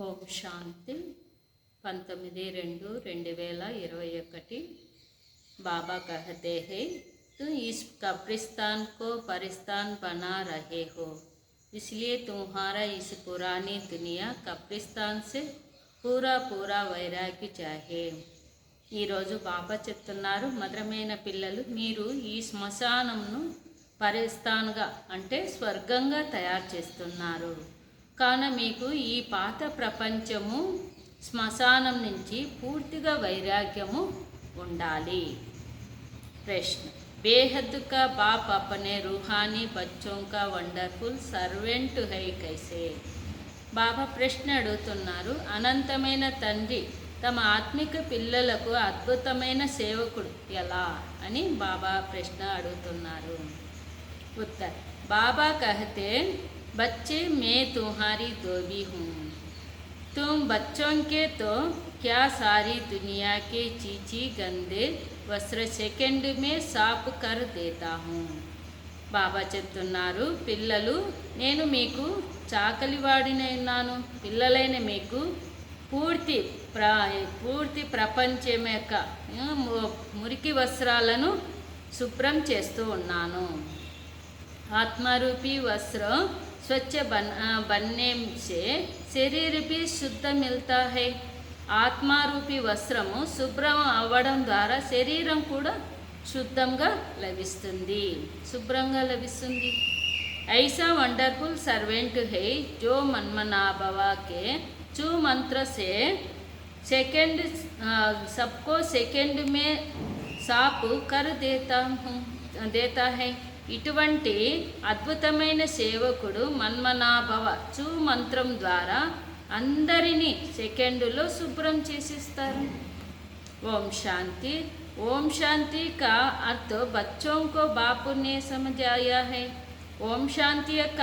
ओम शांति 19/2/2021। बाबा कहते हैं, तुम इस कब्रिस्तान को परिस्तान बना रहे हो, इसलिए तुम्हारा इस पुरानी दुनिया कब्रिस्तान से पूरा వైరాగ్య చాహే। ఈరోజు బాబా చెప్తున్నారు, మధురమైన పిల్లలు, మీరు ఈ శ్మశానంను పరిస్థానంగా అంటే స్వర్గంగా తయారు చేస్తున్నారు. కావున మీకు ఈ పాత ప్రపంచము శ్మశానం నుంచి పూర్తిగా వైరాగ్యము ఉండాలి। ప్రశ్న, बेहद का बाप अपने रूहानी बच्चों का వండర్ఫుల్ సర్వెంట్ హై కైసే? బాబా ప్రశ్న అడుగుతున్నారు, అనంతమైన తండ్రి తమ ఆత్మిక పిల్లలకు అద్భుతమైన సేవకుడు ఎలా అని బాబా ప్రశ్న అడుగుతున్నారు। उत्तर, बाबा कहते, बच्चे मैं तुम्हारी धोबी हूँ, तुम बच्चों के तो क्या सारी दुनिया के चीची गंदे वस्त्र सेकंड में साफ कर देता हूँ। బాబా చెప్తున్నారు, పిల్లలు, నేను మీకు చాకలివాడినైనాను, పిల్లలైన మీకు పూర్తి ప్రపంచం యొక్క మురికి వస్త్రాలను శుభ్రం చేస్తూ ఉన్నాను। आत्मारूपी वस्त्र स्वच्छ बनने से शरीर भी शुद्ध मिलता है। ఆత్మారూపి వస్త్రము శుభ్రం అవ్వడం ద్వారా శరీరం కూడా శుద్ధంగా లభిస్తుంది। ऐसा वंडरफुल सर्वेंट है जो मनमनाभवा के चू मंत्र से सेकंड सबको सेकंड में साफ कर देता है। ఇటువంటి అద్భుతమైన సేవకుడు మన్మనాభవ చూ మంత్రం ద్వారా అందరినీ సెకండులో శుభ్రం చేసిస్తారు। ఓం శాంతి। ఓం శాంతి కా అర్థ బచ్చోं को बापू ने समझाया है। ఓం శాంతి యొక్క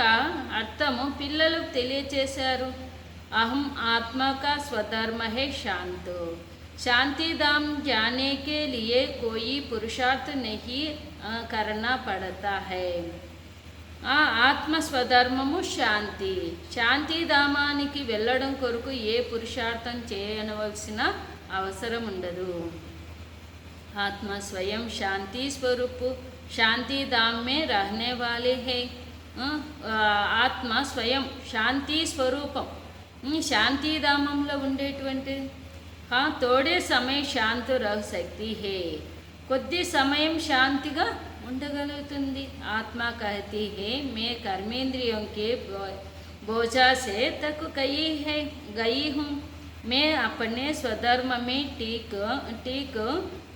అర్థము పిల్లలకు తెలియచేశారు। అహం ఆత్మ का स्वधर्म है शांत। शांति धाम जाने के लिए कोई पुरुषार्थ नहीं करना पड़ता है। ఆత్మ స్వధర్మము శాంతి। శాంతిధామానికి వెళ్ళడం కొరకు ఏ పురుషార్థం చేయవలసిన అవసరం ఉండదు। ఆత్మ స్వయం శాంతి స్వరూప్ శాంతిధామ్ మే రహనే వాలే హై। ఆత్మ స్వయం శాంతి స్వరూపం, శాంతిధామంలో ఉండేటువంటి తోడే సమయం శాంతి రహ సక్తి హే, కొద్ది సమయం శాంతిగా ఉండగలుగుతుంది। ఆత్మ कहती है, मैं कर्मेंद्रियों के बोझा से तक गई हूँ, मैं अपने स्वधर्म में टीक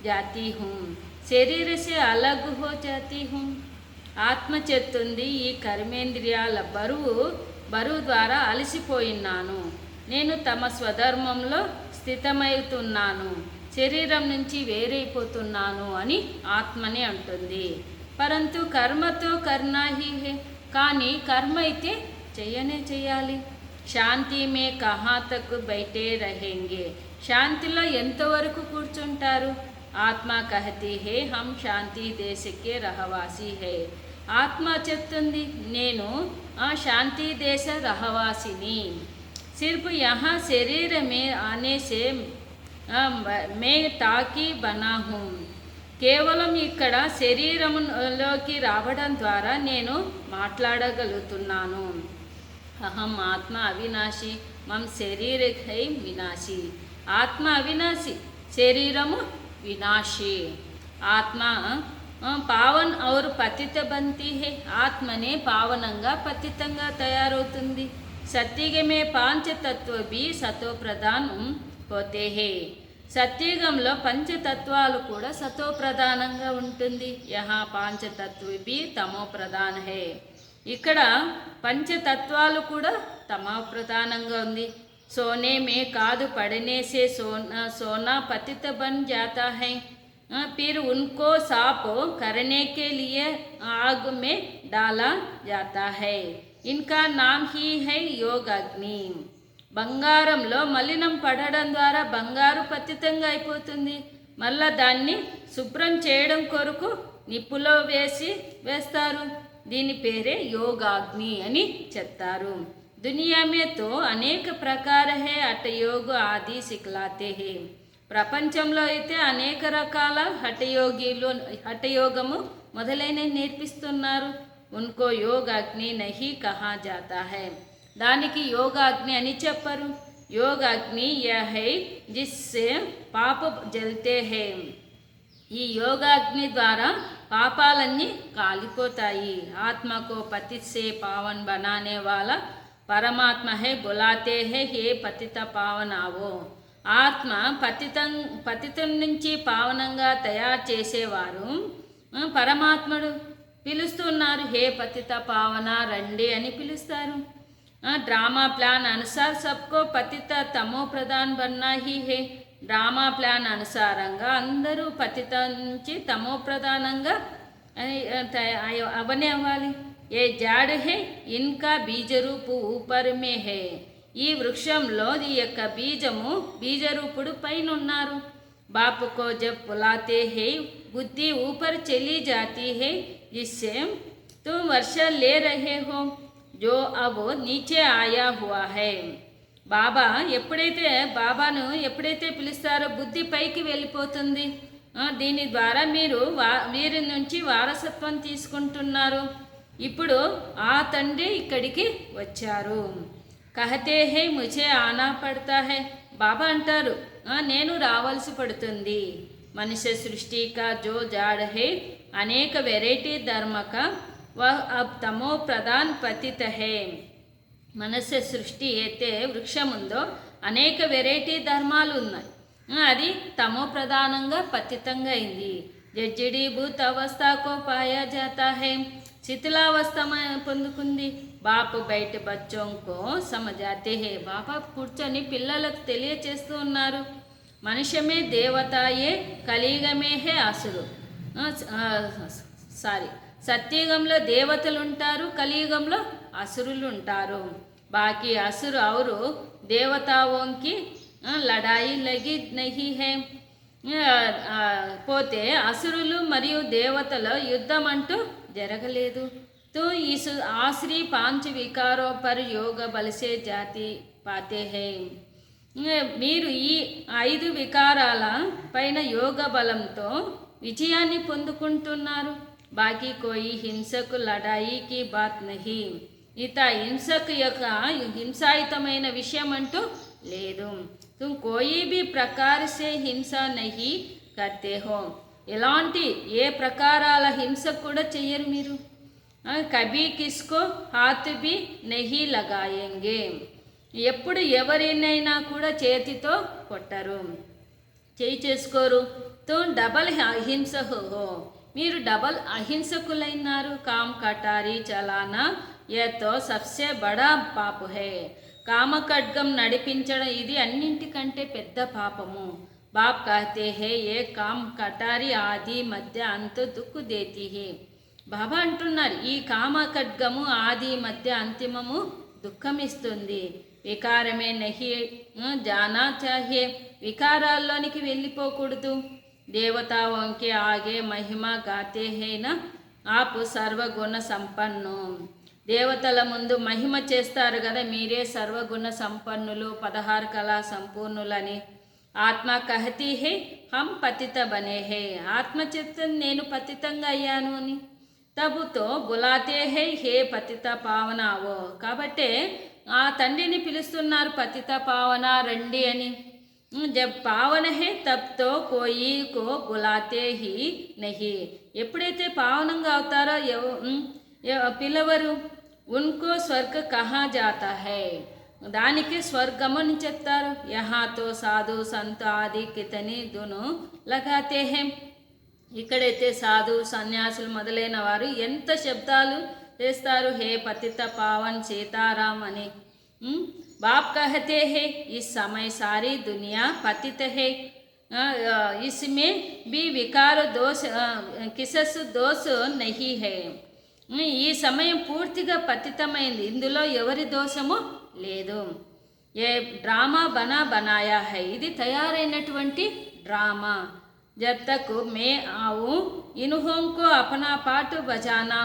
जाती हूँ, शरीर से अलग हो जाती हूँ। ఆత్మ చెప్తుంది, ఈ కర్మేంద్రియాల బరువు ద్వారా అలసిపోయినాను, నేను తమ స్వధర్మంలో స్థితమవుతున్నాను, శరీరం నుంచి వేరైపోతున్నాను అని ఆత్మని అంటుంది। పరంతు కర్మతో కర్నా హీ హే, కానీ కర్మ అయితే చేయాలి। శాంతి మే కహా తక్ బైఠే రహేంగే, శాంతిలో ఎంతవరకు కూర్చుంటారు? ఆత్మ కహతి హే, హమ్ శాంతి దేశకే రహవాసి హే। ఆత్మ చెప్తుంది, నేను ఆ శాంతి దేశ రహవాసిని। सिर्फ यहाँ शरीर में आने से मैं ताकी बना हूँ, కేవలం ఇక్కడ శరీరంలోకి రావడం ద్వారా నేను మాట్లాడగలుగుతున్నాను। అహం ఆత్మ అవినాశి, మమ్ శరీర హై వినాశి। ఆత్మ అవినాశి, శరీరము వినాశి। ఆత్మ పావన్ ఔర్ పతిత బంతి హై, ఆత్మనే పావనంగా పతితంగా తయారవుతుంది। సత్యుగమే పంచతత్వ भी సతో ప్రధానం పోతే హే, సత్యుగంలో పంచతత్వాలు కూడా సతో ప్రధానంగా ఉంటుంది। యహా పాంచతత్వ भी తమో ప్రధాన హే, ఇక్కడ పంచతత్వాలు కూడా తమో ప్రధానంగా ఉంది। సోనే మే కాదు పడనే సే సోనా పతిత బన్ జాతా హై, फिर उनको साफ करने के लिए आग में डाला जाता है, इनका नाम ही है योग अग्नि। బంగారంలో మలినం పడడం ద్వారా బంగారు పతితంగా అయిపోతుంది, మళ్ళా దాన్ని శుభ్రం చేయడం కొరకు నిప్పులో వేస్తారు, దీని పేరే యోగాగ్ని అని చెప్తారు। दुनिया में तो అనేక ప్రకార है హఠయోగ ఆది సిఖలాతే హే. ప్రపంచంలో అయితే అనేక రకాల హఠయోగము మొదలైనవి నేర్పిస్తున్నారు. ఉన్కో యోగాగ్ని నహి కహా జాతా హై. దానికి యోగాగ్ని అని చెప్పరు. యోగాగ్ని యహ్ హై జిస్సే పాప జల్తే హై. ఈ యోగాగ్ని ద్వారా పాపాలన్నీ కాలిపోతాయి. ఆత్మకు పతిసే పావన్ బనానే వాలా పరమాత్మ హే బులాతే హే హే పతిత పావనావో. ఆత్మ పతితం నుంచి పావనంగా తయారు చేసేవారు పరమాత్ముడు పిలుస్తున్నారు. హే పతిత పావన రండి అని పిలుస్తారు. డ్రామా ప్లాన్ అనుసార్ సబ్కో పతిత తమో ప్రధాన్ బన్నా హీ హే. డ్రామా ప్లాన్ అనుసారంగా అందరూ పతిత నుంచి తమో ప్రధానంగా అవనే అవ్వాలి. ఏ జాడ్ హే ఇన్కా బీజరూపు ఊపర్ మే హే. ఈ వృక్షంలో ఈ యొక్క బీజరూపుడు పైన ఉన్నారు. బాపు కో జబ్ బులాతే హే బుద్ధి ఊపర్ చలి జాతీ హే జిస్సే తుమ్ వర్ష లే రహే హో జో అబ్ నీచే ఆయా హువా హై. బాబాను ఎప్పుడైతే పిలుస్తారో బుద్ధి పైకి వెళ్ళిపోతుంది. దీని ద్వారా మీరు వీరి నుంచి వారసత్వం తీసుకుంటున్నారు. ఇప్పుడు ఆ తండ్రి ఇక్కడికి వచ్చారు. కహతే హే ముझे ఆనా పడతా హై. బాబా అంటారు నేను రావాల్సి పడుతుంది. మనుష్య సృష్టి కా జో జాడ్ హై అనేక వెరైటీ ధర్మ కా వహ్ అబ్ తమో ప్రధాన్ పతిత హై. మనుష్య సృష్టి అయితే వృక్షం ఉందో అనేక వెరైటీ ధర్మాలు ఉన్నాయి. అది తమో ప్రధానంగా పతితంగా అయింది. జడ్జిడీభూత అవస్థకో పాయా జాతా హై. శిథిలావస్థ పొందుకుంది. బాపు బయట బచ్చోంకో సమజాతే హే. బాబా కూర్చొని పిల్లలకు తెలియచేస్తూ ఉన్నారు. మనుష్యమే దేవతాయే కలియుగమే హే అసురు. సత్యుగంలో దేవతలు ఉంటారు, కలియుగంలో అసురులు ఉంటారు. బాకీ అసురు ఔరు దేవతాओंकी లడాయి లగి నహీ హై. పోతే అసురులు మరియు దేవతల యుద్ధం అంటూ జరగలేదు. తో ఇస్ ఆశ్రీ పాంచ్ వికారో పర్ యోగ బలసే జాతి పాతే హై. మీరు ఈ 5 వికారాల పైన యోగ బలంతో విజయాన్ని పొందుకుంటున్నారు. బాకీ కోయి హింసకు లడాయికి బాత్ నహీ. హింసకు యొక్క హింసాయుతమైన విషయం అంటూ లేదు. తుమ్ కోయి భీ ప్రకార సే హింస నహీ కర్తే హో. ఎలాంటి ఏ ప్రకారాల హింస కూడా చెయ్యరు మీరు. కభీ కిస్కో హాత్ భీ నహీ లగాయేంగే. ఎప్పుడు ఎవరినైనా కూడా చేతితో కొట్టరు, చేయి చేసుకోరు. తుమ్ డబల్ అహింస హో. మీరు డబల్ అహింసకులైనారు. కామ్ కటారీ చలానా ఏ తో సబ్సే బడా పాప హే. కామ ఖడ్గం నడిపించడం ఇది అన్నింటికంటే పెద్ద పాపము. బాప్ కహతే హే ఏ కామ్ కటారీ ఆది మధ్య అంత దుక్కు దేతి హే. బాబా అంటున్నారు ఈ కామ ఖడ్గము ఆది మధ్య అంతిమము దుఃఖమిస్తుంది. వికారమే నహి జానా చాహే. వికారాల్లోనికి వెళ్ళిపోకూడదు. దేవతాओंके ఆగే మహిమ గాతే హే నా ఆపు సర్వగుణ సంపన్ను. దేవతల ముందు మహిమ చేస్తారు కదా, మీరే సర్వగుణ సంపన్నులు 16 కళా సంపూర్ణులని. ఆత్మ కహతీ హే హం పతిత బనే హే. ఆత్మ చెప్తుంది నేను పతితంగా అయ్యాను అని. తబుతో బులాతే హే హే పతిత పావనావో. కాబట్టే ఆ తండ్రిని పిలుస్తున్నారు పతిత పావన రండి అని. జబ్ పావన హే తబ్ తో కోయి కో బులాతే హీ నహీ. ఎప్పుడైతే పావనంగా అవుతారో పిలవరు. ఉన్కో స్వర్గ కహా జాతా హై. దానికి స్వర్గము అని చెప్తారు. యహాతో సాధు సంత ఆది కితని దును లగాతే హే. ఇక్కడైతే సాధు సన్యాసులు మొదలైన వారు ఎంత శబ్దాలు చేస్తారు. హే పతిత పావన్ సీతారాం అని. बाप कहते हैं इस समय सारी दुनिया पतित है. इसमें भी विकार दोष किसस दोष नहीं है. ఈ సమయం పూర్తిగా పతితమైంది, ఇందులో ఎవరి దోషము లేదు. ఏ డ్రామా బనాయా హై. ఇది తయారైనటువంటి డ్రామా. జబ్ తక్ మే ఆవు ఇన్హోంకో అపనా పాటు బజానా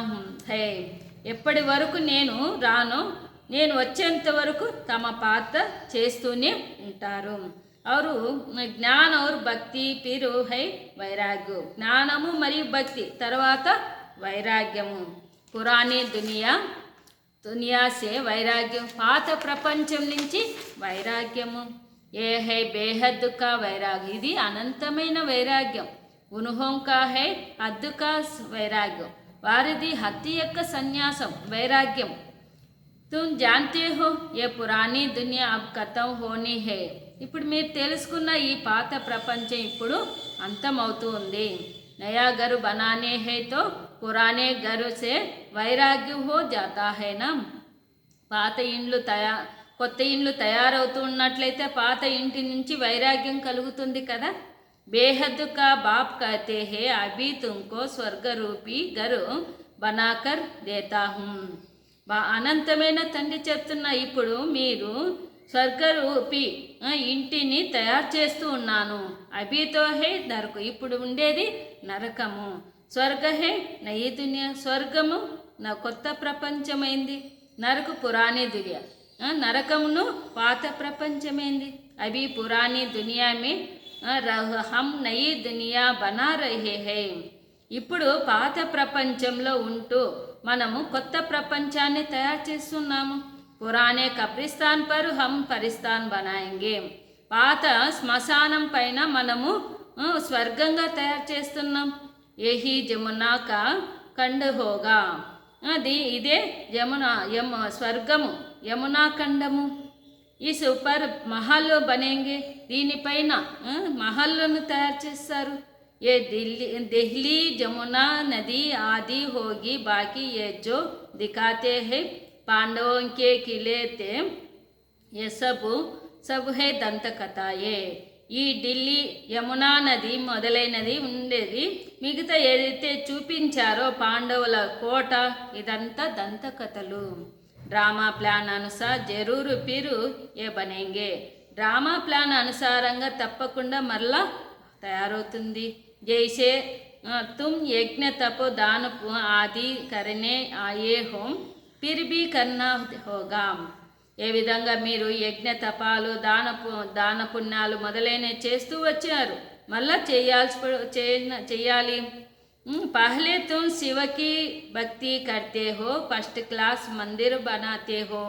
హై. ఎప్పటి వరకు నేను రాను నేను వచ్చేంత వరకు తమ పాత్ర చేస్తూనే ఉంటారు. ಅವರು జ్ఞాన और భక్తి పిరు హై వైరాగ్యం. జ్ఞానము మరియు భక్తి తర్వాత వైరాగ్యము. పురాణి దునియా వైరాగ్యం, పాత ప్రపంచం నుంచి వైరాగ్యము. ఏ హై బేహద్దు కా వైరాగ్యం, ఇది అనంతమైన వైరాగ్యం. ఉనుహోం కా హై హద్దు కా వైరాగ్యం, వారిది హత్య యొక్క సన్యాసం వైరాగ్యం. తుమ్ జాన్తే హో ఏ పురాణి దునియా అబ్ ఖతం హోనీ హై. ఇప్పుడు మీరు తెలుసుకున్న ఈ పాత ప్రపంచం ఇప్పుడు అంతమవుతూ ఉంది. నయా గరు బనానే హై తో పురానే గరు సే వైరాగ్యం హో జాతా హై నా. కొత్త ఇండ్లు తయారవుతూ ఉన్నట్లయితే పాత ఇంటి నుంచి వైరాగ్యం కలుగుతుంది కదా. బేహద్ కా బాప్ కహతే హే అభి తుమ్కో స్వర్గరూపి గరు బనాకర్ దేతా హూం. అనంతమైన తండ్రి చెప్తున్నా, ఇప్పుడు మీరు స్వర్గరూపి ఇంటిని తయారు చేస్తూ ఉన్నాను. అభితో హే నరకు, ఇప్పుడు ఉండేది నరకము. స్వర్గ హే నయీ దునియా, స్వర్గము నా కొత్త ప్రపంచమైంది. నరకు పురాణి దునియా, నరకమును పాత ప్రపంచమైంది. అభి పురాణి దునియా మే హమ్ నయీ దునియా బనా రహే హై. ఇప్పుడు పాత ప్రపంచంలో ఉంటూ మనము కొత్త ప్రపంచాన్ని తయారు చేస్తున్నాము. పురాణే కబ్రిస్తాన్ పర్ హమ్ పరిస్తాన్ బనాయింగే. పాత శ్మశానం పైన మనము స్వర్గంగా తయారు చేస్తున్నాం. ఏహీ జమునా కా ఖండ్ హోగా, ఇదే స్వర్గము, యమునా ఖండము. ఈ సూపర్ మహల్ బనేంగే, దీనిపైన మహల్లను తయారు చేస్తారు. ये दिल्ली जमुना नदी आदि होगी, बाकी ये जो दिखाते हैं पांडवों के किले थे, ये सब है దంత కథాయే. ఈ ఢిల్లీ యమునా నది మొదలైనది ఉండేది, మిగతా ఏదైతే చూపించారో పాండవుల కోట, ఇదంతా దంత కథలు. డ్రామా ప్లాన్ అనుసార్ జరూరు పిరు ఏ బనేంగే. డ్రామా ప్లాన్ అనుసారంగా తప్పకుండా మరలా తయారవుతుంది. जैसे तुम यज्ञ तप दान आदि करने आए हो, फिर भी करना होगा. ఏ విధంగా మీరు యజ్ఞ తపాలు దాన పుణ్యాలు మొదలైనవి చేస్తూ వచ్చారు, మళ్ళా చేయాలి. పహలే తుమ్ శివకి భక్తి కర్తే హో, ఫస్ట్ క్లాస్ మందిర్ బనాతే హో.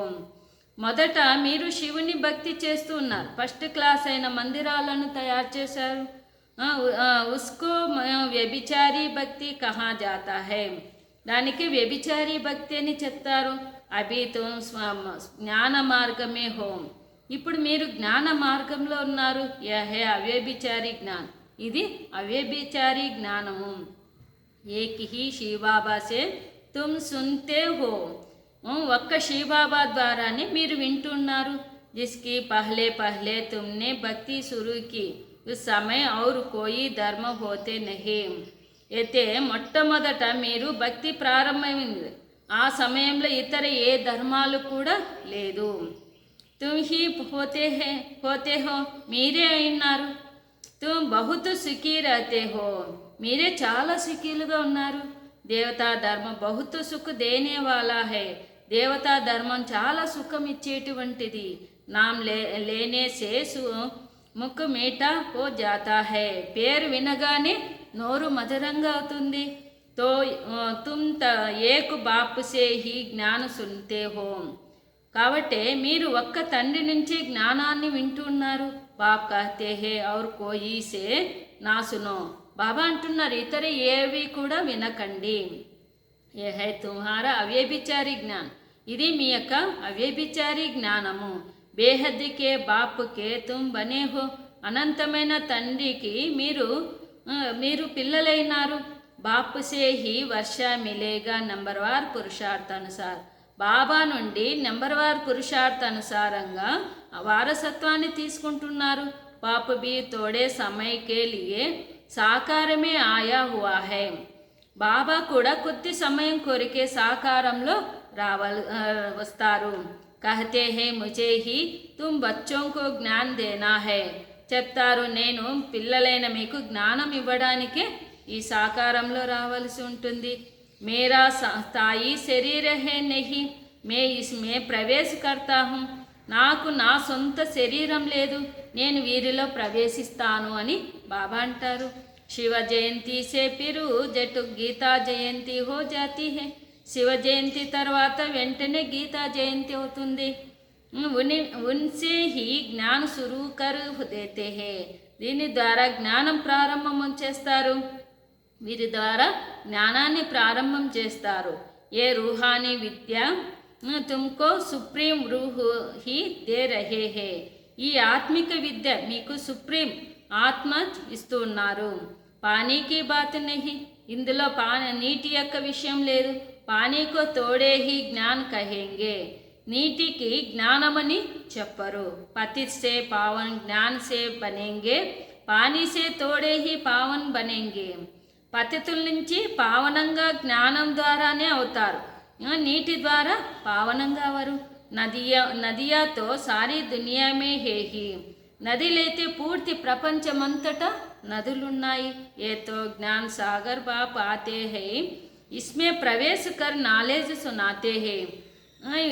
మొదట మీరు శివుని భక్తి చేస్తూ ఉన్నారు, ఫస్ట్ క్లాస్ అయిన మందిరాలను తయారు చేశారు. उसको వ్యభిచారి భక్తి కహా జాతా హై, దానికి వ్యభిచారి భక్తి అని చెప్తారు. అభి తుమ్ జ్ఞాన మార్గమే హో, ఇప్పుడు మీరు జ్ఞాన మార్గంలో ఉన్నారు. యహే అవ్యభిచారి జ్ఞానం, ఇది అవ్యభిచారి జ్ఞానము. ఏక్ హీ శివబాబా సే తుమ్ సున్తే హో, ఒక్క శివబాబా ద్వారానే మీరు వింటున్నారు. జిస్కి పహలే పహలే తుమ్నే భక్తి శురూ కి, ఉస్ సమయ ఔర్ కోయి ధర్మ హోతే నహీ. అయితే మొట్టమొదట మీరు భక్తి ప్రారంభమైంది, ఆ సమయంలో ఇతర ఏ ధర్మాలు కూడా లేదు. తుమ్ హీ హోతే హో, మీరే అయినారు. తుమ్ బహుత్ సుఖీ రహతే హో, మీరే చాలా సుఖీలుగా ఉన్నారు. దేవతా ధర్మం బహుత్ సుఖ్ దేనే వాలా హై, దేవతా ధర్మం చాలా సుఖం ఇచ్చేటువంటిది. నామ్ లేనే సే ముఖ్ మీఠా హో జాతా హై, పేరు వినగానే నోరు మధురంగా అవుతుంది. తో తుమ్ ఏక్ బాప్ సే హీ జ్ఞాన సున్తే హో, కాబట్టి మీరు ఒక్క తండ్రి నుంచి జ్ఞానాన్ని వింటున్నారు. బాప్ కహతే హే ఔర్ కోయి సే నా సునో, బాబా అంటున్నారు ఇతర ఏవి కూడా వినకండి. ఏ హై తుమ్హారా అవ్యభిచారి జ్ఞానం, ఇది మీ యొక్క అవ్యభిచారి జ్ఞానము. బేహద్దికే బాపుకే తుమ్ బనే హో, అనంతమైన తండ్రికి మీరు పిల్లలైనారు. బాప్ సే హీ వర్ష మిలేగా నంబర్వార్ పురుషార్థానుసార్, బాబా నుండి నెంబర్వార్ పురుషార్థానుసారంగా వారసత్వాన్ని తీసుకుంటున్నారు. బాప్ బి తోడే సమయకే లియే సాకారమే ఆయా హువా హై, బాబా కూడా కొద్ది సమయం కొరికే సాకారంలో వస్తారు. कहते हैं मुझे ही तुम बच्चों को ज्ञान देना है, చెప్తారు నేను పిల్లలైన మీకు జ్ఞానం ఇవ్వడానికే ఈ సాకారంలో రావాల్సి ఉంటుంది. మేరా స్థాయి శరీర హే నహి, మే ఇస్మే ప్రవేశ కర్తా హూం, నాకు నా సొంత శరీరం లేదు, నేను వీరిలో ప్రవేశిస్తాను అని బాబా అంటారు. శివ జయంతి సే పిరు జటు గీతా జయంతి హో జాతి హే. శివ జయంతి తర్వాత వెంటనే గీతా జయంతి అవుతుంది. ఉన్సే హీ జ్ఞాన సురూ కర్ దేతే హే. దీని ద్వారా జ్ఞానం ప్రారంభం చేస్తారు, వీరి ద్వారా జ్ఞానాన్ని ప్రారంభం చేస్తారు. ఏ రూహానీ విద్య తుమ్కో సుప్రీం రూహ్ హీ దే రహే హే. ఈ ఆత్మిక విద్య మీకు సుప్రీం ఆత్మ ఇస్తూ ఉన్నారు. పానీకి బాత్ నహి, ఇందులో నీటి యొక్క విషయం లేదు. పానీకో తోడే హీ జ్ఞాన్ కహేంగే, నీటికి జ్ఞానమని చెప్పరు. పతి సే పావన్ జ్ఞాన్ సే బనేంగే, పానీ సే తోడే హీ పావన్ బనేంగే. పతితుల నుంచి పావనంగా జ్ఞానం ద్వారానే అవుతారు, నీటి ద్వారా పావనంగా అవరు. నదియాతో సారీ దునియామే హేహి, నది లేతే పూర్తి ప్రపంచమంతటా నదులున్నాయి. ఏతో జ్ఞాన్ సాగర్ బాప్ ఆతే హై, ఇస్మే ప్రవేశ కర్ నాలెడ్జ్ సునాతే హై.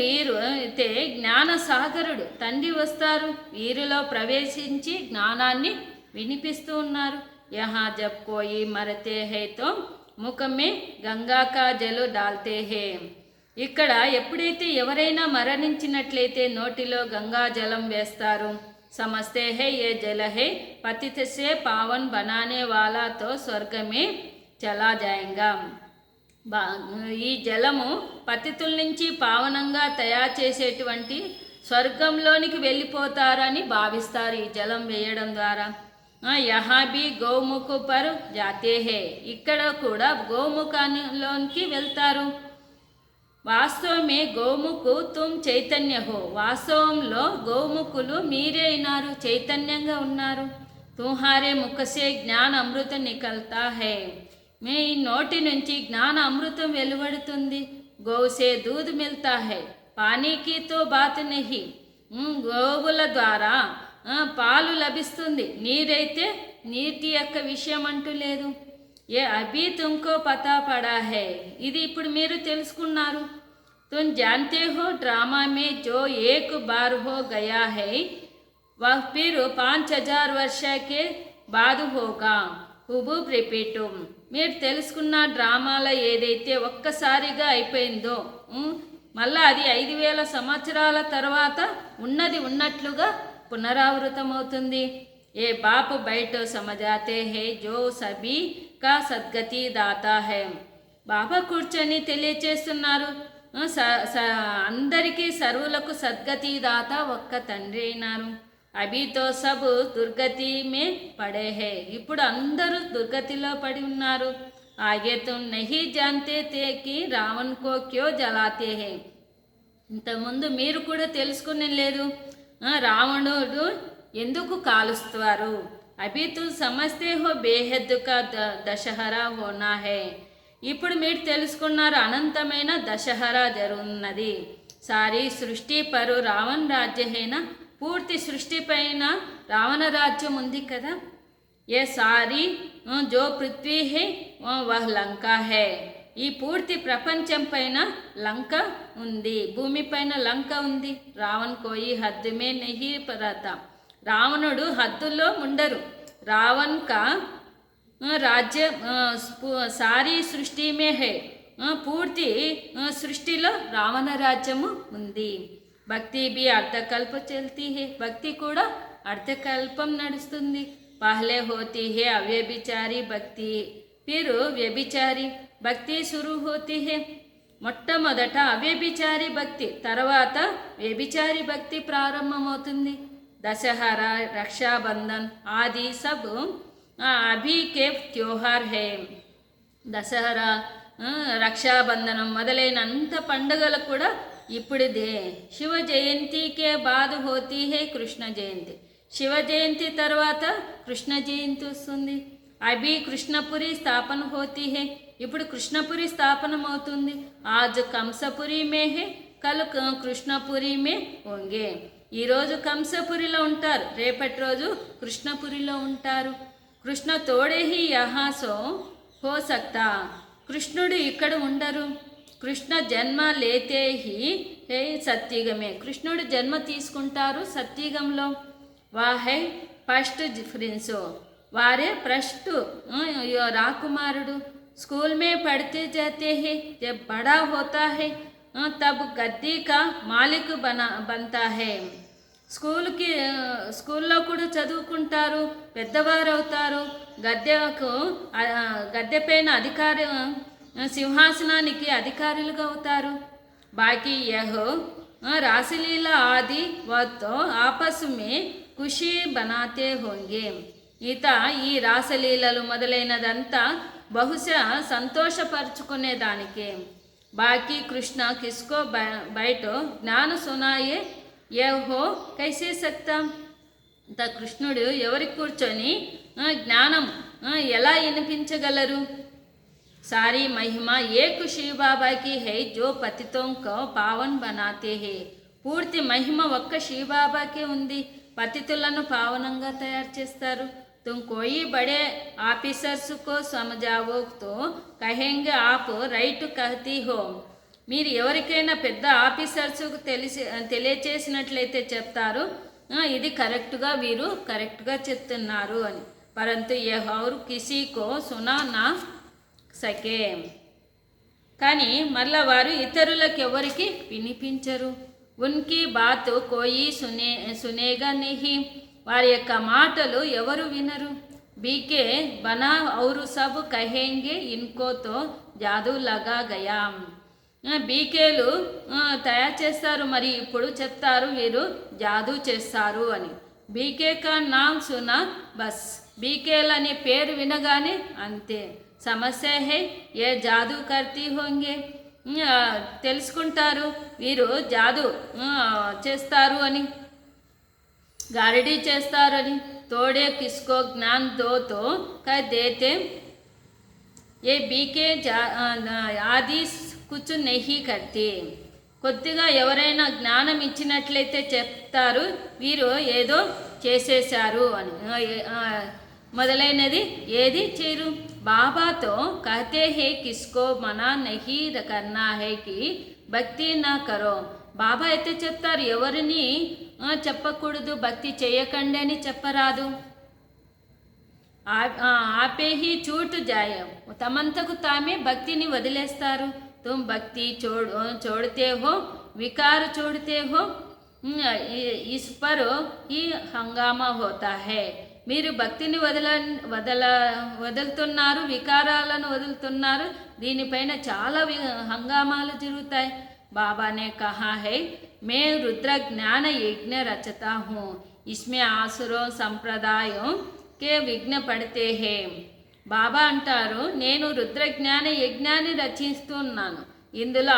వీరు అయితే జ్ఞాన సాగరుడు తండ్రి వస్తారు, వీరిలో ప్రవేశించి జ్ఞానాన్ని వినిపిస్తూ ఉన్నారు. యహా జబ్ కోయి మరతే హై తో ముఖమే గంగా కా జలు డాల్తే హే. ఇక్కడ ఎప్పుడైతే ఎవరైనా మరణించినట్లయితే నోటిలో గంగా జలం వేస్తారు. సమస్తే హే ఏ జల హే పతిత సే పావన్ బనానే వాలా తో స్వర్గమే చలా జాయంగా. ఈ జలము పతితుల నుంచి పావనంగా తయారు చేసేటువంటి స్వర్గంలోనికి వెళ్ళిపోతారని భావిస్తారు ఈ జలం వేయడం ద్వారా. యహా భీ గోముఖ పర్ జాతే హే, ఇక్కడ కూడా గోముఖంలోనికి వెళ్తారు. వాస్తవమే గోముఖు తుమ్ చైతన్య హో, వాస్తవంలో గోముఖులు మీరే అయినారు, చైతన్యంగా ఉన్నారు. తుమ్హారే ముఖసే జ్ఞాన అమృత నికల్తా హై, మీ నోటి నుంచి జ్ఞాన అమృతం వెలువడుతుంది. గోసే దూద్ మిల్తా హై, పానీకి తో బాత్ నహి, గోవుల ద్వారా పాలు లభిస్తుంది, నీరైతే నీటి యొక్క విషయం అంటూ లేదు. ఏ అభీ తుమ్కో పతా పడా హై, ఇది ఇప్పుడు మీరు తెలుసుకున్నారు. తుమ్ జాన్తే హో డ్రామా మే జో ఏక్ బార్ హో గయా హై వహ్ ఫిర్ 5000 వర్ష కే బాద్ హోగా హుబూబ్ రిపీటు. మీరు తెలుసుకున్న డ్రామాలో ఏదైతే ఒక్కసారిగా అయిపోయిందో మళ్ళీ అది 5000 సంవత్సరాల తర్వాత ఉన్నది ఉన్నట్లుగా పునరావృతమవుతుంది. ఏ బాప్ బయట సమజాతే హే జో సభీ కా సద్గతి దాతా హై. బాబా కూర్చొని తెలియచేస్తున్నారు, అందరికీ సర్వులకు సద్గతి దాత ఒక్క తండ్రి అయినారు. అభితో సబ్ దుర్గతి మే పడే హే, ఇప్పుడు అందరూ దుర్గతిలో పడి ఉన్నారు. ఆగే తుమ్ నహీ జాన్తే తే కి రావణ్ కో క్యో జలాతే హే. ఇంతకుముందు మీరు కూడా తెలుసుకునే లేదు, రావణుడు ఎందుకు కాలుస్తారు. అభి తు సమస్తే హో బేహద్ కా దశహరా హోనా హే, ఇప్పుడు మీరు తెలుసుకున్నారు అనంతమైన దశహరా జరుగున్నది. సారీ సృష్టి పరు రావణ్ రాజ్య హేనా, పూర్తి సృష్టి పైన రావణ రాజ్యం ఉంది కదా. ఏ సారీ జో పృథ్వీ హే వహ్ లంకా హే, ఈ పూర్తి ప్రపంచం పైన లంక ఉంది, భూమిపైన లంక ఉంది. రావణ్ కోయి హద్దు మే నహీ రహతా, రావణుడు హద్దుల్లో ఉండరు. రావణ్ కా రాజ్య సారీ సృష్టి మే హే, పూర్తి సృష్టిలో రావణ రాజ్యము ఉంది. భక్తి బి అర్ధకల్ప చల్తీ హే, భక్తి కూడా అర్ధకల్పం నడుస్తుంది. పహలే హోతీ హే అవ్యభిచారి భక్తి, ఫిర్ వ్యభిచారి భక్తి శురు హోతీ హే. మొట్టమొదట అవ్యభిచారి భక్తి, తర్వాత వ్యభిచారి భక్తి ప్రారంభమవుతుంది. దశహరా రక్షాబంధన్ ఆది సబ్ అభి కే త్యోహార్ హే. దసరా రక్షాబంధనం మొదలైన అంత పండుగలు కూడా ఇప్పుడుదే. శివ జయంతికే బాధ హోతీ హే కృష్ణ జయంతి, శివ జయంతి తర్వాత కృష్ణ జయంతి వస్తుంది. అభి కృష్ణపురి స్థాపన హోతీ హే, ఇప్పుడు కృష్ణపురి స్థాపనమవుతుంది. ఆజ్ కంసపురి మే హే కల్ కృష్ణపురి మే హోంగే. ఈరోజు కంసపురిలో ఉంటారు, రేపటి రోజు కృష్ణపురిలో ఉంటారు. కృష్ణ తోడే హీ యహా సో హో సక్తా, కృష్ణుడు ఇక్కడ ఉండరు. కృష్ణ జన్మ లేతే హీ హే సత్యుగమే. కృష్ణుడు జన్మ తీసుకుంటారు సత్యుగంలో. వా హై ఫస్ట్ ప్రిన్స్, వారే ఫస్ట్ రాకుమారుడు. स्कूल में पढ़ते जाते हैं, जब बड़ा होता है तब गद्दी का मालिक बनता है. స్కూల్లో కూడా చదువుకుంటారు, పెద్దవారు అవుతారు, గద్దెపైన అధికారి సింహాసనానికి అధికారులుగా అవుతారు. బాకీ యహో రాసలీలా ఆది వతో ఆపస్ మే ఖుషి బనాతే హోంగే. ఈ రాసలీలలు మొదలైనదంతా బహుశా సంతోషపరుచుకునేదానికే. బాకీ కృష్ణ కిస్కో బయట జ్ఞాన సునాయే ఏ హో కైసే సక్తా. కృష్ణుడు ఎవరికి కూర్చొని జ్ఞానం ఎలా వినిపించగలరు? सारी महिमा एक शिव बाबा की है जो पतितों को पावन बनाते हैं. పూర్తి మహిమ ఒక్క శివబాబాకే ఉంది, పతితులను పావనంగా తయారు చేస్తారు. तुम कोई बड़े ऑफिसर्स को समझाओ तो कहेंगे आप राइट कहती हो. మీరు ఎవరికైనా పెద్ద ఆఫీసర్స్కు తెలియచేసినట్లయితే చెప్తారు ఇది కరెక్ట్గా, వీరు కరెక్ట్గా చెప్తున్నారు అని. పరంతు ఏ और किसी को सुना ना సకే. కానీ మళ్ళా వారు ఇతరులకు ఎవరికి వినిపించరు. ఉన్కి బాత్ కోయి సునేగా నహీ, వారి యొక్క మాటలు ఎవరు వినరు. బీకే బనా ఔరు సబ్ కహేంగే ఇన్కో తో జాదూ లగా గయా. బీకేలు తయారు చేస్తారు, మరి ఇప్పుడు చెప్తారు వీరు జాదూ చేస్తారు అని. బీకే కా నామ్ సునా బస్, బీకేల్ అనే పేరు వినగానే అంతే. సమస్య హే ఏ జాదూ కర్తీ హోంగే, తెలుసుకుంటారు వీరు జాదూ చేస్తారు అని, గారడీ చేస్తారని. తోడే కిస్కో జ్ఞాన్ దో తో కహ్ దేతే ఏ బీకే ఆది కుచ్ నహీ కర్తీ. కొద్దిగా ఎవరైనా జ్ఞానం ఇచ్చినట్లయితే చెప్తారు వీరు ఏదో చేసేశారు అని, మొదలైనది ఏది చేయరు. బాబాతో కహతే హే కిస్కో మనా నహీ కర్నా హై కి భక్తి నా కరో. బాబా అయితే చెప్తారు ఎవరిని చెప్పకూడదు, భక్తి చేయకండి అని చెప్పరాదు. ఆపే హీ చూట్ జాయ, తమంతకు తామే భక్తిని వదిలేస్తారు. తుమ్ భక్తి छोड़ते हो विकार छोड़ते हो, इस पर ही हंगामा होता है. మీరు భక్తిని వదులుతున్నారు, వికారాలను వదులుతున్నారు, దీనిపైన చాలా హంగామాలు జరుగుతాయి. బాబానే కహా హై మే రుద్ర జ్ఞాన యజ్ఞ రచతా హూ, ఇస్మే ఆసురో సంప్రదాయం కే విఘ్న పడితే హే. బాబా అంటారు నేను రుద్ర జ్ఞాన యజ్ఞాన్ని రచిస్తున్నాను, ఇందులో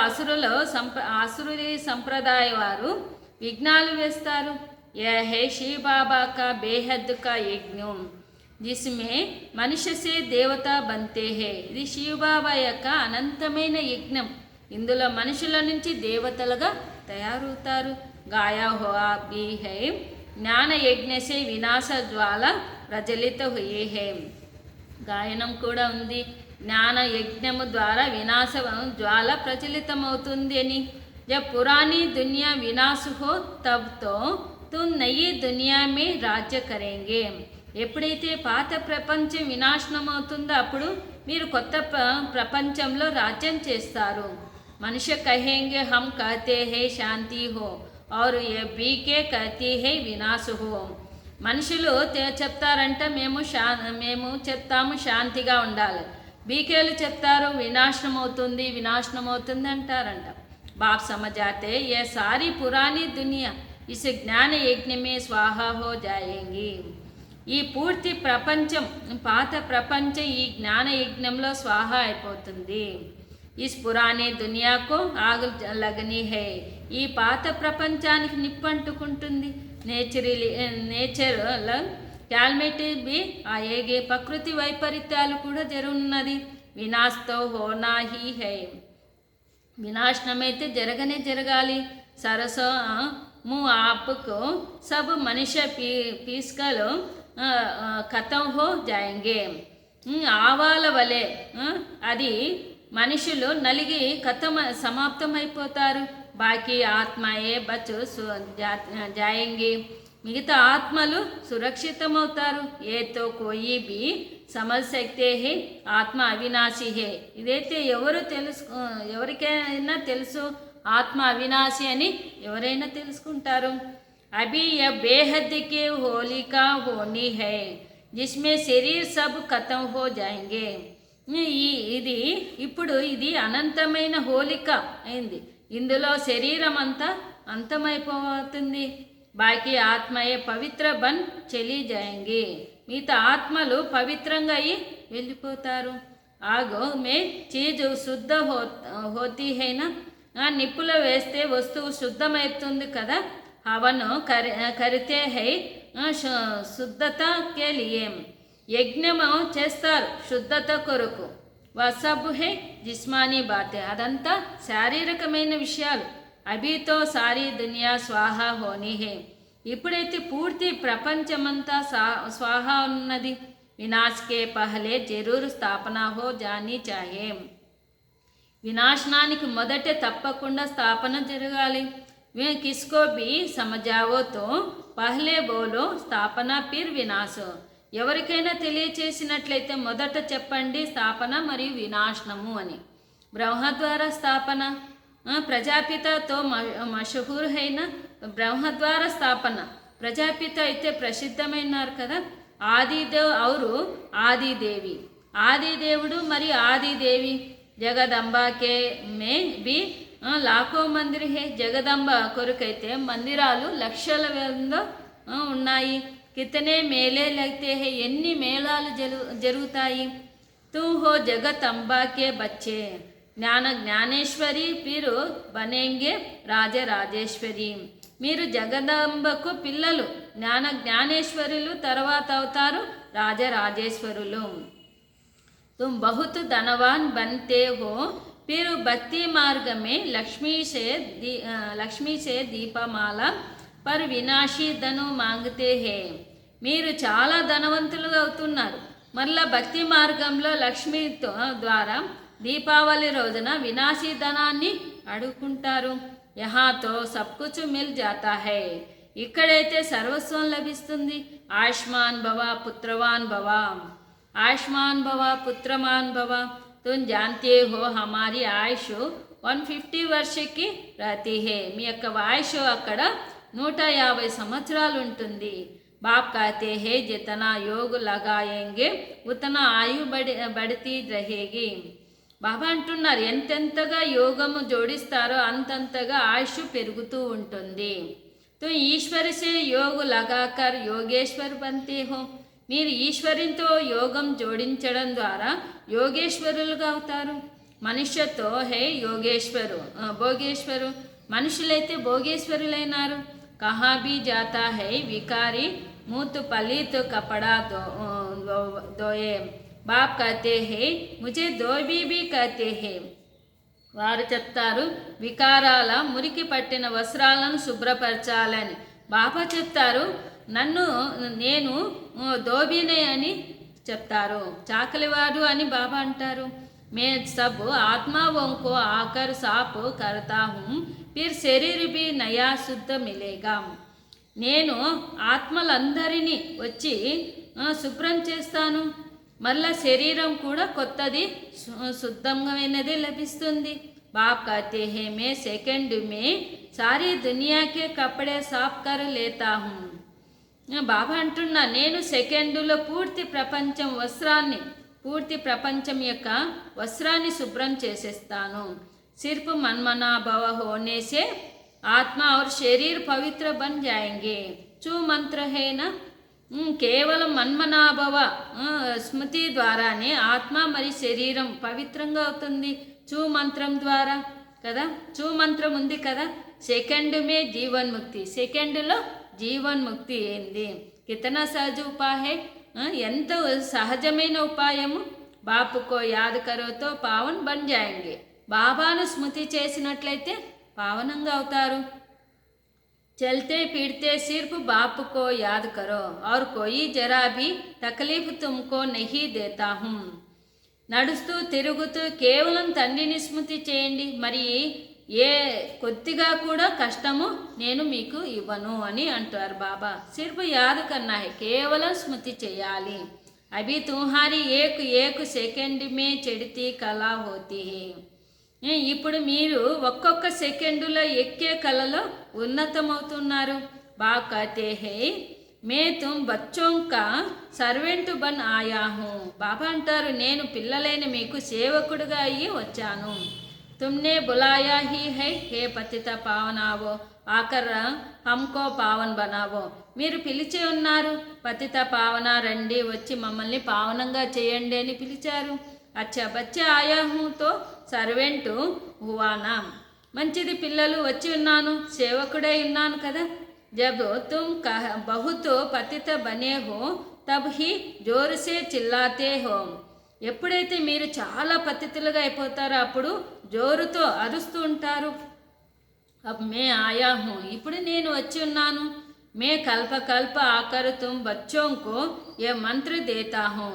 ఆసురుడి సంప్రదాయ వారు విఘ్నాలు వేస్తారు. यह है शिव बाबा का बेहद का यज्ञ जिसमें मनुष्य से देवता बनते हैं. ఇది శివబాబా యొక్క అనంతమైన యజ్ఞం, ఇందులో మనుషుల నుంచి దేవతలుగా తయారవుతారు. గాయా హుआ भी है జ్ఞాన యజ్ఞ సే వినాశ జ్వాల ప్రజ్వలిత హుయే హై. గాయనం కూడా ఉంది, జ్ఞాన యజ్ఞము ద్వారా వినాశ జ్వాల ప్రజ్వలితమవుతుంది అని. जब पुरानी दुनिया विनाश हो तब तो तुम नई दुनिया में राज्य करेंगे. ఎప్పుడైతే పాత ప్రపంచం వినాశనం అవుతుందో అప్పుడు మీరు కొత్త ప్రపంచంలో రాజ్యం చేస్తారు. మనుష్య కహేంగే హమ్ కహతే హై శాంతి హో और ये बीके कहती है వినాశ హో. మనుషులు చెప్తారంట మేము చెప్తాము శాంతిగా ఉండాలి, బీకేలు చెప్తారు వినాశనం అవుతుంది అంటారంట. బాప్ సమझाते ये सारी पुरानी दुनिया इस ज्ञान यज्ञ में स्वाहा हो जाएंगी. ఈ పూర్తి ప్రపంచం పాత ప్రపంచం ఈ జ్ఞాన యజ్ఞంలో స్వాహా అయిపోతుంది. ఇస్ పురాణి దునియాకు ఆగు లగని హై, ఈ పాత ప్రపంచానికి నిప్పంటుకుంటుంది. నేచరల్ క్యాల్మిటీ బి ఆయేగే, ప్రకృతి వైపరీత్యాలు కూడా జరుగున్నది. వినాశతో హోనా హీ హై, వినాశనమైతే జరగాలి. సరస ము ఆపుకు సబ్ మనుష్య పీస్కలు ఖతం హో జాయంగే. ఆవాల వలె అది మనుషులు నలిగి సమాప్తం అయిపోతారు. బాకీ ఆత్మయే బచ్ జాయేంగి, మిగతా ఆత్మలు సురక్షితమవుతారు. ఏతో కోయి బి సమజ్ సక్తే హే ఆత్మ అవినాశి హే. ఇదైతే ఎవరికైనా తెలుసు ఆత్మ అవినాశి అని ఎవరైనా తెలుసుకుంటారు. అభి య బేహద్ కి హోలికా హోనీ హై జిస్మే శరీర్ సబ్ ఖతం హో జాయింగే. ఇది అనంతమైన హోలిక అయింది. ఇందులో శరీరం అంతా అంతమైపోతుంది. బాకీ ఆత్మయే పవిత్ర బన్ చలి జాయింగి, మిగతా ఆత్మలు పవిత్రంగా అయి వెళ్ళిపోతారు. ఆగో మే చీజు శుద్ధ హోతీ హైనా, నిప్పులో వేస్తే వస్తువు శుద్ధమవుతుంది కదా. హవను కరితే హై శుద్ధత కే లియే, యజ్ఞము చేస్తారు శుద్ధత కొరకు. వసబ్ హే జిస్మానీ బాతే, అదంతా శారీరకమైన విషయాలు. అభితో సారీ దునియా స్వాహా హోనీ హే, ఇప్పుడైతే పూర్తి ప్రపంచమంతా స్వాహా ఉన్నది. వినాశ్ కే పహలే జరూర్ స్థాపన హో జానీ చాహే, వినాశనానికి మొదటే తప్పకుండా స్థాపన జరగాలి. కిస్కో బి సమజావో తో పహలే బోలో స్థాపన పిర్ వినాశో, ఎవరికైనా తెలియచేసినట్లయితే మొదట చెప్పండి స్థాపన మరియు వినాశనము అని. బ్రహ్మ ద్వారా స్థాపన, ప్రజాపితతో మషహూర్ అయిన బ్రహ్మ ద్వారా స్థాపన. ప్రజాపిత అయితే ప్రసిద్ధమైనారు కదా. ఆదిదేవ్ ఔరు ఆదిదేవి, ఆదిదేవుడు మరియు ఆదిదేవి. జగదంబాకే మే బి లాఖో మందిర్ హే, జగదంబ కొరకైతే మందిరాలు లక్షల వేలలో ఉన్నాయి. కితనే మేలే లగ్తే హే, ఎన్ని మేళాలు జరుగుతాయి. తూ హో జగదంబాకే బచ్చే జ్ఞానేశ్వరి పీరు బనేంగే రాజరాజేశ్వరి, మీరు జగదంబకు పిల్లలు, జ్ఞానేశ్వరులు తర్వాత అవుతారు రాజరాజేశ్వరులు. तुम बहुत धनवान बनते हो, फिर भक्ति मार्ग में लक्ष्मी से दीपमाला पर विनाशी धनु मांगते हैं. మీరు చాలా ధనవంతులుగా అవుతున్నారు, మళ్ళా భక్తి మార్గంలో లక్ష్మి ద్వారా దీపావళి రోజున వినాశీ ధనాన్ని అడుగుకుంటారు. యహాతో సబ్ కుచ్ మిల్ జాతా హై, ఇక్కడైతే సర్వస్వం లభిస్తుంది. ఆయుష్మాన్ భవ పుత్రవాన్ భవ, आयुष्मान भव पुत्रमान भव. तुम जानते हो हमारी आयुष 150 वर्ष की रहती है, మీ యొక్క ఆయుష్ అక్కడ 150 సంవత్సరాలు ఉంటుంది. बाप कहते हैं जितना योग लगाएंगे उतना आयु बढ़ती रहेगी. బాబా అంటున్నారు ఎంతెంతగా యోగము జోడిస్తారో అంతంతగా ఆయుష్ పెరుగుతూ ఉంటుంది. तो ईश्वर से योग लगाकर योगेश्वर बनते हो, మీరు ఈశ్వరునితో యోగం జోడించడం ద్వారా యోగేశ్వరులుగా అవుతారు. మనుష్యతో హే భోగేశ్వరు, మనుషులైతే భోగేశ్వరులైనారు. కహా భీ జాతా హై వికారి మూత్ పలీత్ కపడా దోయే, బాప్ కహతే హే ముझे ధోబీ భీ కహతే హే. వారు చెప్తారు వికారాల మురికి పట్టిన వస్త్రాలను శుభ్రపరచాలని. బాబా చెప్తారు నేను ధోబీనే అని చెప్తారు, చాకలివాడు అని బాబా అంటారు. మే సబ్ ఆత్మాओं को आकर साफ करता हूँ, फिर शरीर भी नया शुद्ध मिलेगा. నేను ఆత్మలందరినీ వచ్చి శుభ్రం చేస్తాను, మళ్ళా శరీరం కూడా కొత్తది శుద్ధమైనది లభిస్తుంది. బాప్ कहते हैं मैं सेकंड में सारी दुनिया के कपड़े साफ कर लेता हूँ. బాబా అంటున్నా నేను సెకండులో పూర్తి ప్రపంచం యొక్క వస్త్రాన్ని శుభ్రం చేసేస్తాను. सिर्फ मनमना भव होने से आत्मा और शरीर पवित्र बन जाएंगे. चू मंत्र है ना, కేవలం మన్మనాభవ స్మృతి ద్వారానే ఆత్మ మరియు శరీరం పవిత్రంగా అవుతుంది. చూ మంత్రం ద్వారా కదా, చూ మంత్రం ఉంది కదా. సెకండ్ మే జీవన్ముక్తి, సెకండ్లో జీవన్ముక్తి ఏంది. కితనా సహజ ఉపాయ, ఎంత సహజమైన ఉపాయము. బాపుకో యాద్ కరోతో పావన్ బన్ జాయింగే, బాబాను స్మృతి చేసినట్లయితే పావనంగా అవుతారు. चलते फिरते सिर्फ बाप को याद करो और कोई जरा भी तकलीफ तुमको नहीं देता हूँ. నడుస్తూ తిరుగుతూ కేవలం తండ్రిని స్మృతి చేయండి, మరి ఏ కొద్దిగా కూడా కష్టము నేను మీకు ఇవ్వను అని అంటారు బాబా. సిర్ఫ్ యాద్ కన్నా హై, కేవలం స్మృతి చేయాలి. అభి తుమ్హారీ ఏక్ ఏక్ సెకండ్ మే చెడితి కళ హోతీ హై. ఇప్పుడు మీరు ఒక్కొక్క సెకండులో ఎక్కే కళలో ఉన్నతమవుతున్నారు. బాబ్ కహతే హై మే తుమ్ బచ్చోం కా సర్వెంట్ బన్ ఆయా హూ. బాబా అంటారు, నేను పిల్లలైన మీకు సేవకుడుగా అయ్యి వచ్చాను. తుమ్నే బులాయా హీ హై హే పతిత పావనావో ఆకర్ హమ్కో పావన్ బనావో. మీరు పిలిచి ఉన్నారు, పతిత పావన రండి, వచ్చి మమ్మల్ని పావనంగా చేయండి అని పిలిచారు. అచ్చా బచ్చే ఆయా హూతో సర్వెంటు హువానా. మంచిది, పిల్లలు వచ్చి ఉన్నాను, సేవకుడై ఉన్నాను కదా. జబ్ తుమ్ బహుత్ పతిత బనే హో తబ్ హీ జోర్ సే చిల్లాతే హో. ఎప్పుడైతే మీరు చాలా పతితులుగా అయిపోతారో అప్పుడు జోరుతో అరుస్తూ ఉంటారు. అబ్ మే ఆయా హూ, ఇప్పుడు నేను వచ్చి ఉన్నాను. మే కల్ప కల్ప ochre Tum బచ్చోంకో A Mantra దేతా who.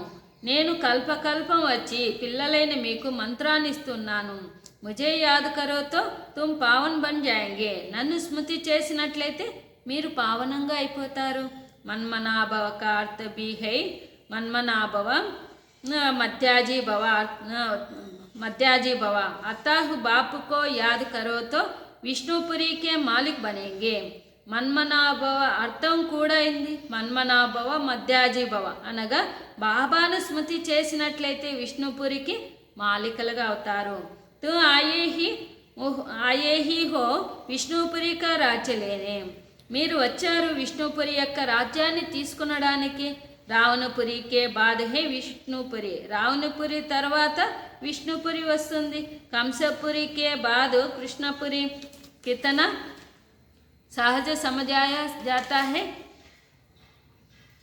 నేను కల్పకల్పం వచ్చి పిల్లలైన మీకు మంత్రాన్ని ఇస్తున్నాను. ముజే యాద్ కరోతో తుమ్ పావన్ బన్ జాయేంగే. నన్ను స్మృతి చేసినట్లయితే మీరు పావనంగా అయిపోతారు. మన్మనాభవ కా అర్థ బి హై మన్మనాభవ మధ్యాజీ భవ. మధ్యాజీ భవ అతః బాప్ కో యాద్ కరో తో విష్ణుపురి కే మాలిక్ బనేంగే. మన్మనాభవ అర్థం కూడా అయింది. మన్మనాభవ మధ్యాజీ భవ అనగా బాబాను స్మృతి చేసినట్లయితే విష్ణుపురికి మాలికలుగా అవుతారు. తో ఆయే హీ హో విష్ణుపురి కా రాజ్యలేనే. మీరు వచ్చారు విష్ణుపురి యొక్క రాజ్యాన్ని తీసుకునడానికి. రావణపురికే బాధ హే విష్ణుపురి. రావణపురి తర్వాత విష్ణుపురి వస్తుంది. కంసపురికే బాధ కృష్ణపురి. కితనా సహజ సమజాయా జాతా హే.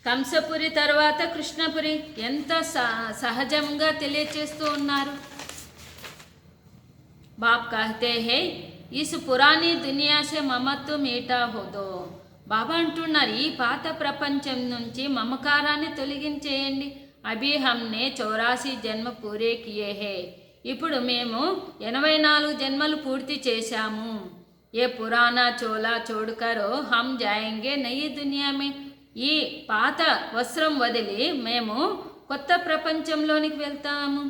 కంసపురి తర్వాత కృష్ణపురి. ఎంత సహజంగా తెలియచేస్తూ ఉన్నారు. బాప్ కహతే హే ఇస్ పురాణీ దునియా సే మమత్వ మీటా హోదో. బాబా అంటున్నారు, ఈ పాత ప్రపంచం నుంచి మమకారాన్ని తొలగించేయండి. అభి హమ్నే 84 జన్మ పూరే కియే హే. ఇప్పుడు మేము 84 జన్మలు పూర్తి చేశాము. ఏ పురాణా చోలా చోడుకరో హమ్ జాయేంగే నయీ దునియా మే. ఈ పాత వస్త్రం వదిలి మేము కొత్త ప్రపంచంలోనికి వెళ్తాము.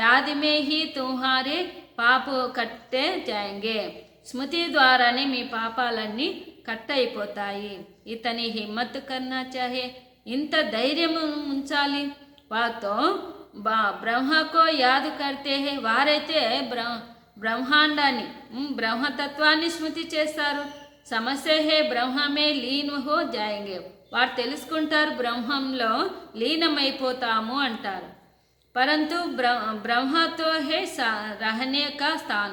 యాది మే హీ తుమ్హారే పాప కట్టే జాయేంగే. స్మృతి ద్వారానే మీ పాపాలన్నీ కట్ అయిపోతాయి. ఇతని హిమ్మత్ కన్నా చాహే, ఇంత ధైర్యం ఉంచాలి. వాతో బ్రహ్మకో యాదు కర్తే హే. వారైతే బ్రహ్మాండాన్ని బ్రహ్మతత్వాన్ని స్మృతి చేస్తారు. సమస్య హే బ్రహ్మమే లీన్ హో జాయేంగే. వారు తెలుసుకుంటారు బ్రహ్మంలో లీనమైపోతాము అంటారు. పరంతు బ్రహ్మతో హే రహనే కా స్థానం.